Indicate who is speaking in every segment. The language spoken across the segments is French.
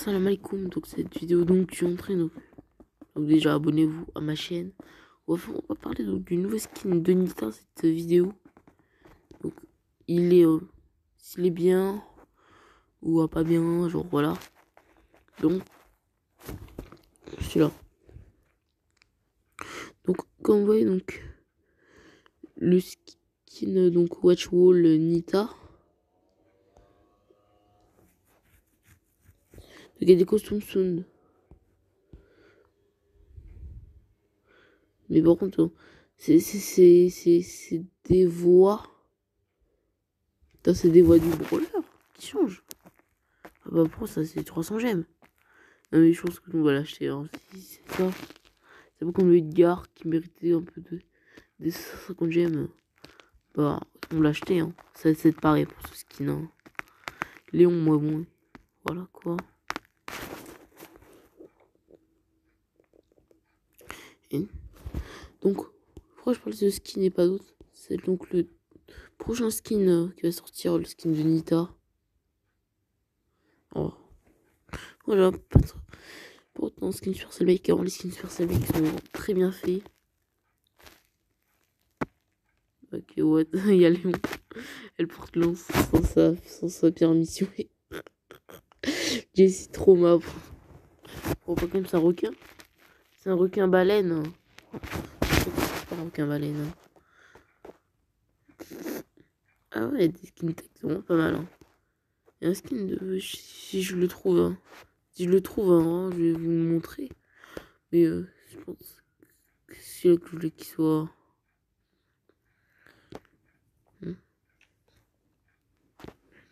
Speaker 1: Salam alaikum, donc cette vidéo donc je suis en train donc déjà abonnez-vous à ma chaîne. On va parler donc du nouveau skin de Nita cette vidéo. Donc il est s'il est bien ou pas bien, genre voilà. Donc celui-là. Donc comme vous voyez donc le skin donc Watch Wall Nita. Donc il y a des costumes sound. Mais par contre c'est des voix. C'est des voix du brawler qui changent. Ah bah pour ça c'est 300 gemmes. Non mais je pense que on va l'acheter. Hein. Si c'est ça. C'est pas comme le Edgar qui méritait un peu des 150 gemmes. Bah on l'a acheté. Hein. Ça c'est pareil pour ce skin. Hein. Léon, moi bon. Voilà quoi. Et donc pourquoi je parle de ce skin et pas d'autre. C'est donc le prochain skin qui va sortir, le skin de Nita. Oh. Voilà, pas trop. Pour autant, skin Supercell Maker, les skins Supercell Maker sont très bien faits. Ok, what? Il y a Léon. Elle porte lance sans sa permission. Jessie Trauma. Oh, pas comme c'est un requin. C'est un requin baleine. C'est pas un requin baleine. Ah ouais, des skins tech, c'est vraiment pas mal. Hein. Il y a un skin de. Si je le trouve. Hein. Si je le trouve, hein, je vais vous le montrer. Mais je pense que c'est là que je voulais qu'il soit.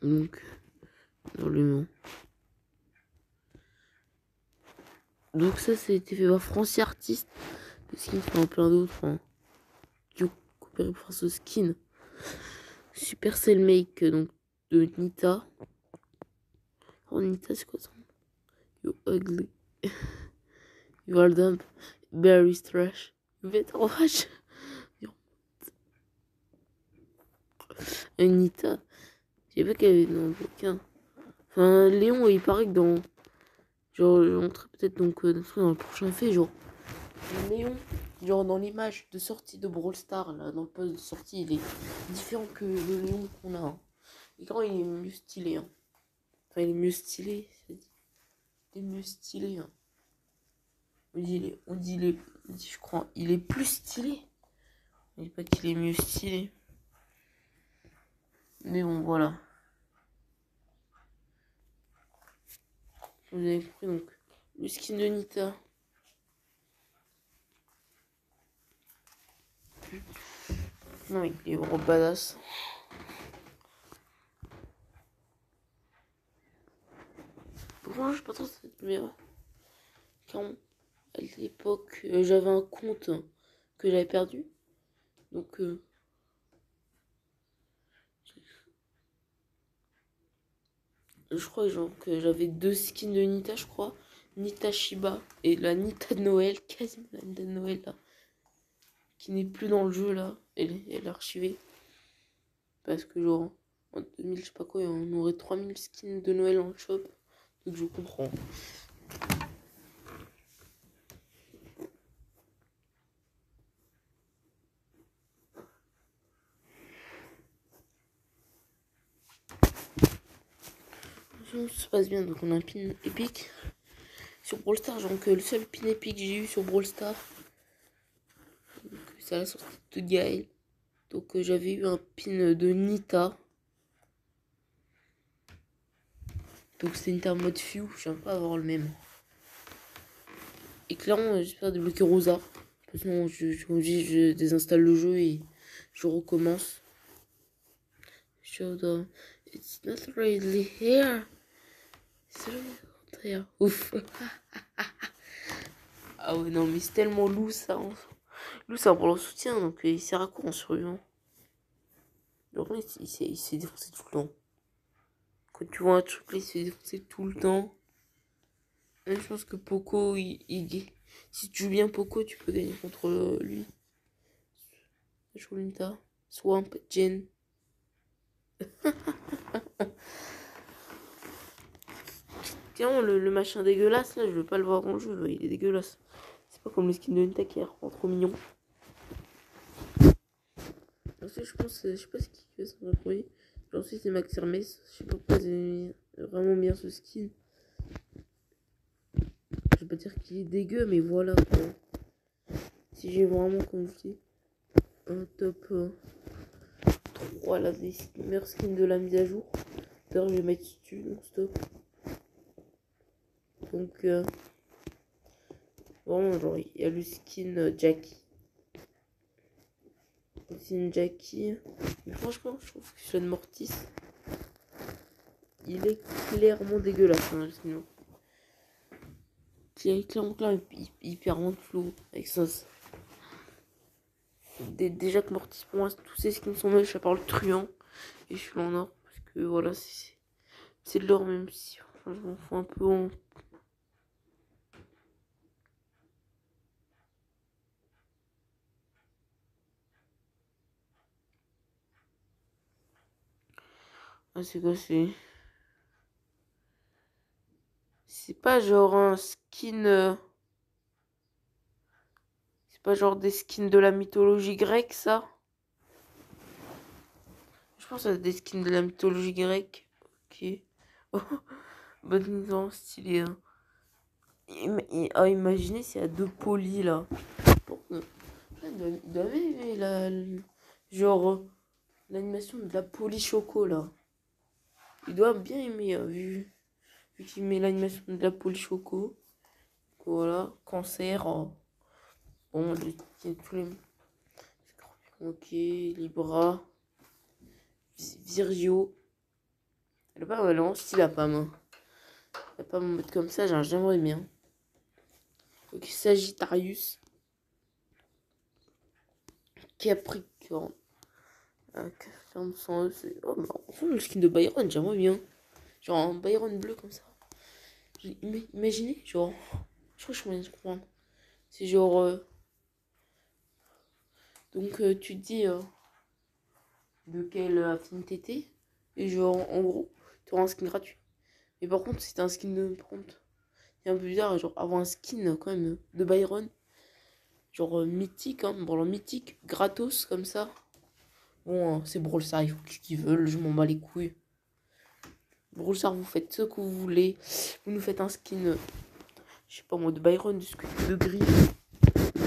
Speaker 1: Donc, dans le nom. Donc ça a été fait par Francie Artiste. Le skin fait en plein d'autres. Hein. Du coup, coopéré pour ce skin. Supercell Make donc de Nita. Oh Nita c'est quoi ça? You ugly. You are dumb. Very trash. You better watch. Nita. Je sais pas qu'elle avait dans le bouquin. Enfin Léon il paraît que dans. Genre je montrerai peut-être donc dans le prochain fait genre. Léon, genre dans l'image de sortie de Brawl Stars, là, dans le poste de sortie, il est différent que le Léon qu'on a. Hein. Et quand il est mieux stylé. Hein. Enfin, il est mieux stylé. Il est mieux stylé. Hein. On dit, je crois, il est plus stylé. On dit pas qu'il est mieux stylé. Mais bon, voilà. Vous avez compris, donc, le skin de Nita. Non, il est vraiment badass. Pourquoi je sais pas trop cette meilleure. Quand à l'époque, j'avais un compte que j'avais perdu. Donc, je crois genre, que j'avais 2 skins de Nita, je crois. Nita Shiba et la Nita de Noël, quasiment la Nita de Noël là. Qui n'est plus dans le jeu là. Elle est archivée. Parce que genre, en 2000, je sais pas quoi, on aurait 3000 skins de Noël en shop. Donc je comprends. Ça se passe bien, donc on a un pin épique sur Brawl Stars. Donc le seul pin épique que j'ai eu sur Brawl Stars, c'est à la sortie de Gaël. Donc j'avais eu un pin de Nita. Donc c'est Nita mode Few, je viens pas avoir le même. Et clairement j'espère débloquer Rosa. Parce que sinon je désinstalle le jeu et je recommence. It's not really here. It's really here. Ouf. Ah ouais non mais c'est tellement lourd ça. Hein. Lui, c'est un pour le soutien, donc il sert à quoi en survivant? Donc là, il s'est défoncé tout le temps. Quand tu vois un truc là, il se fait défoncer tout le temps. Même je pense que Poco, si tu joues bien Poco, tu peux gagner contre lui. Cholinta, Swamp, Jen. Clairement, le machin dégueulasse, là, je veux pas le voir en jeu. Il est dégueulasse. C'est pas comme le skin de Ntaker, trop mignon. Ensuite, je pense, je sais pas ce qui fait ça en premier. Ensuite, c'est Max Hermès. Je sais pas pourquoi c'est vraiment bien ce skin. Je vais pas dire qu'il est dégueu, mais voilà quoi. Si j'ai vraiment, comme je dis, un top 3 là, des meilleurs skins de la mise à jour. D'ailleurs, je vais mettre dessus, donc stop. Donc, vraiment, genre, il y a le skin Jackie. Le skin Jackie. Mais franchement, je trouve que Sean Mortis, il est clairement dégueulasse, hein, le skin. Clairement, il perd en flou avec ça. Déjà que Mortis, pour moi, tous ces skins sont moches, à part le truand. Et je suis en or, parce que voilà, c'est de l'or, même si enfin, je m'en fous un peu en. Ah, c'est quoi, c'est pas genre un skin. C'est pas genre des skins de la mythologie grecque, ça? Je pense à des skins de la mythologie grecque. Ok. Oh, bonne idée, stylé. Hein. Imaginez s'il y a deux polis là. Il doit aimer genre l'animation de la poli choco là. Il doit bien aimer, vu qu'il met l'animation de la poli choco. Voilà, cancer. Bon, tous les. Ok, Libra. Virgio. Elle est pas vraiment style la Pam. Hein. Elle va pas me mettre comme ça, j'aimerais bien. Ok, Sagittarius. Capricorne. Capricorne sans eux, c'est. Oh, mais le skin de Byron, j'aimerais bien. Genre un Byron bleu comme ça. Imaginez, genre. Je crois que je peux bien comprendre. C'est genre. Donc, tu te dis de quelle affinité t'es. Et genre, en gros, tu auras un skin gratuit. Mais par contre, si t'as un skin de prompt, c'est un peu bizarre, genre avoir un skin quand même de Byron. Genre mythique, hein, bon, mythique, gratos comme ça. Bon, c'est Brawl Stars, ils font ce qu'ils veulent, je m'en bats les couilles. Brawl Stars, vous faites ce que vous voulez. Vous nous faites un skin, je sais pas moi, de Byron, de gris.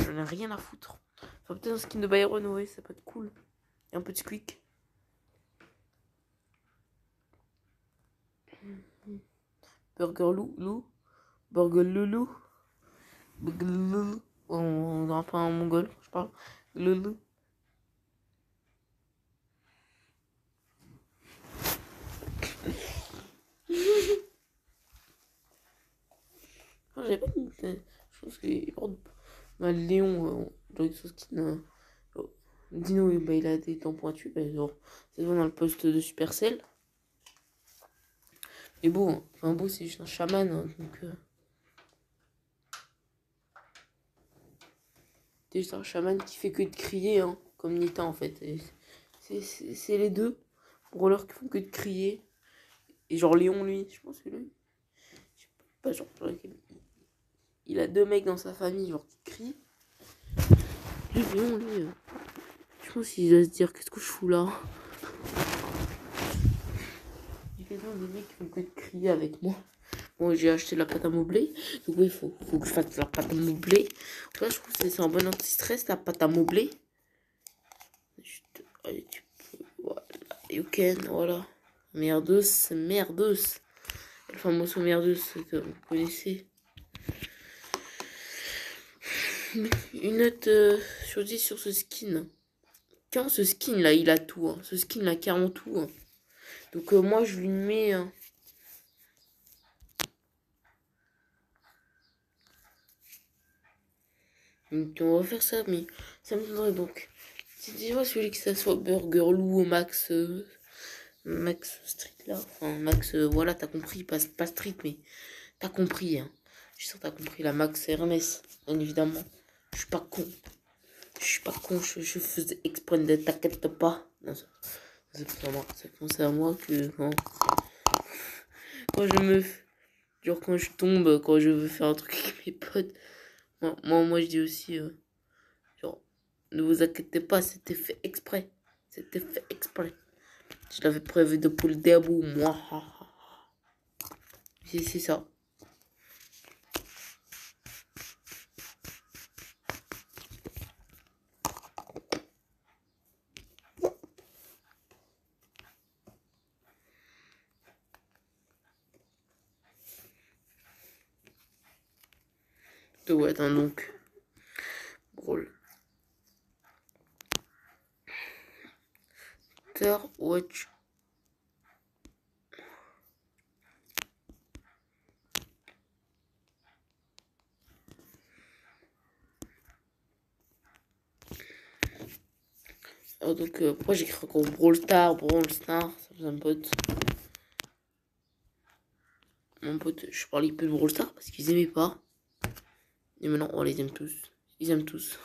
Speaker 1: J'en ai rien à foutre. Enfin, peut-être un skin de Byron, ouais, ça peut être cool. Et un peu de squeak. Burger Loulou. Burger Loulou. Burger Loulou. On dirait pas un mongol, je parle. Loulou. J'avais pas dit. Je pense qu'il porte. Léon, dans son skin. Dino, bah, il a des dents pointues. Bah, genre, c'est dans le poste de Supercell. Et beau, hein. Enfin, beau, c'est juste un chaman. Hein, donc. C'est juste un chaman qui fait que de crier, hein, comme Nita en fait. C'est les deux brawlers qui font que de crier. Et genre Léon, lui, je pense que lui. Je sais pas, genre, il a deux mecs dans sa famille, genre, qui crient. Léon, lui, je pense qu'il va se dire, qu'est-ce que je fous là? Il y a des mecs qui font que de crier avec moi. Bon, j'ai acheté de la pâte à modeler. Donc oui, il faut que je fasse de la pâte à modeler. Là, je trouve que c'est un bon anti-stress, la pâte à modeler. Juste, allez, tu peux, voilà. You can, voilà. Merdeuse, merdeuse. Le fameux merdeuse que vous connaissez. Une note sur 10 sur ce skin. Quand ce skin là, il a tout. Hein. Ce skin là, carrément tout. Hein. Donc moi, je lui mets... Donc on va faire ça, mais ça me donnerait donc. Si tu vois celui que ça soit Burger Lou ou Max Street là. Enfin Max, voilà, t'as compris, pas Street, mais t'as compris, hein. Je suis sûr que t'as compris la Max Hermès, bien évidemment. Je suis pas con. Je faisais exprès, ne t'inquiète pas. Non, c'est pour moi, ça pense à moi que quand je me Genre quand je tombe, quand je veux faire un truc avec mes potes. Moi je dis aussi, genre, ne vous inquiétez pas, c'était fait exprès. C'était fait exprès. Je l'avais prévu depuis le début, moi. C'est ça. Ouais, attends, donc. Brawl. Watch. Alors donc, pourquoi j'écris encore Brawl Star, ça faisait un pote. Mon pote, je parlais peu de Brawl Star parce qu'ils aimaient pas. Et maintenant, on les aime tous. Ils aiment tous.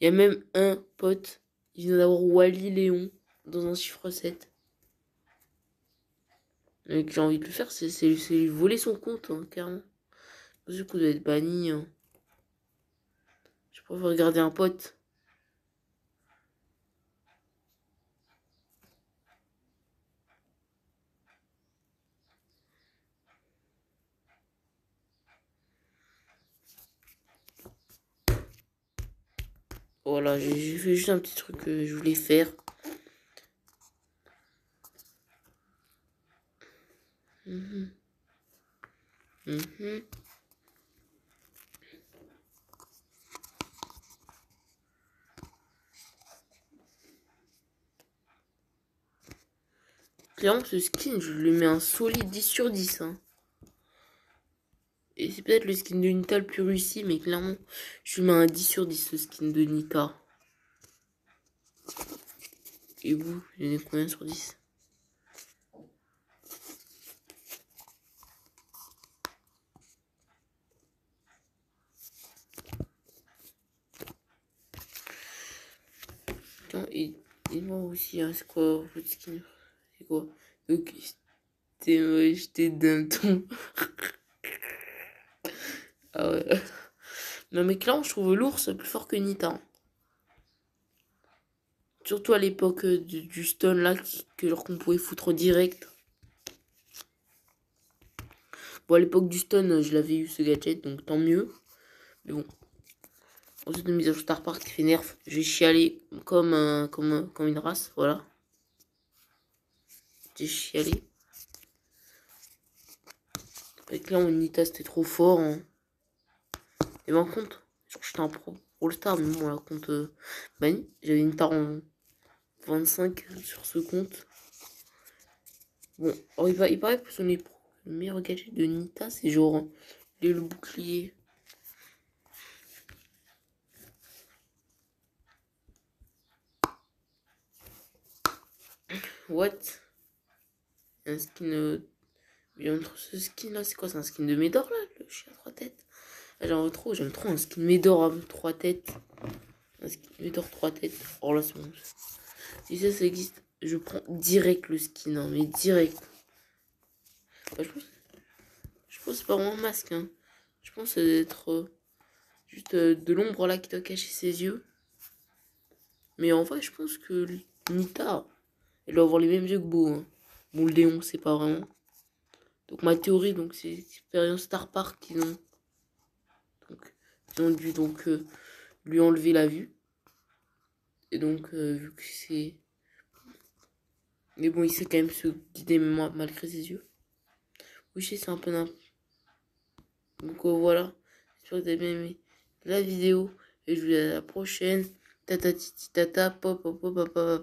Speaker 1: Il y a même un pote, il vient d'avoir Wally Léon dans un chiffre 7. Et que j'ai envie de le faire, c'est lui voler son compte, hein, carrément. Du coup, il doit être banni. Hein. Je préfère regarder un pote. Voilà, j'ai fait juste un petit truc que je voulais faire. Clairement, ce skin, je lui mets un solide 10 sur 10. Hein. Et c'est peut-être le skin de Nita le plus réussi, mais clairement, je lui mets un 10 sur 10, ce skin de Nita. Et vous, vous donnez combien sur 10? Tiens, et moi aussi, hein, c'est quoi votre skin? C'est quoi? Ok, t'es moche, t'es d'un ton. Ah ouais. Non mais clairement, je trouve l'ours plus fort que Nita. Hein. Surtout à l'époque du stun là, que genre qu'on pouvait foutre direct. Bon, à l'époque du stun, je l'avais eu ce gadget, donc tant mieux. Mais bon. Ensuite, une mise à jour Star Park qui fait nerf. Je vais chialer comme une race, voilà. J'ai chialé. Avec là, Nita, c'était trop fort. Hein. Et ben, compte, genre, j'étais un pro All-Star, mais bon, là, compte banni. J'avais une tare en 25 sur ce compte. Bon, alors, il paraît que son pro. Le meilleur gadget de Nita, c'est genre le bouclier. What? Un skin. Entre ce skin là, c'est quoi? C'est un skin de Médor là, le chien à 3 têtes. Ah, j'aime trop un skin Médor à 3 têtes. Un skin Médor 3 têtes. Oh là, c'est bon. Si ça existe, je prends direct le skin, hein, mais direct. Bah, je pense que c'est pas vraiment un masque. Hein. Je pense que ça doit être juste de l'ombre là qui doit cacher ses yeux. Mais en vrai, je pense que Nita, elle doit avoir les mêmes yeux que Beau. Hein. Bon, le Léon, c'est pas vraiment. Donc ma théorie, donc c'est expérience Star Park qu'ils ont. Donc, ils ont dû donc lui enlever la vue. Et donc, vu que c'est. Mais bon, il sait quand même se guider malgré ses yeux. Oui, je sais, c'est un peu n'importe. Donc voilà. J'espère que vous avez bien aimé la vidéo. Et je vous dis à la prochaine. Tata titi tata pop pop pop pop pop.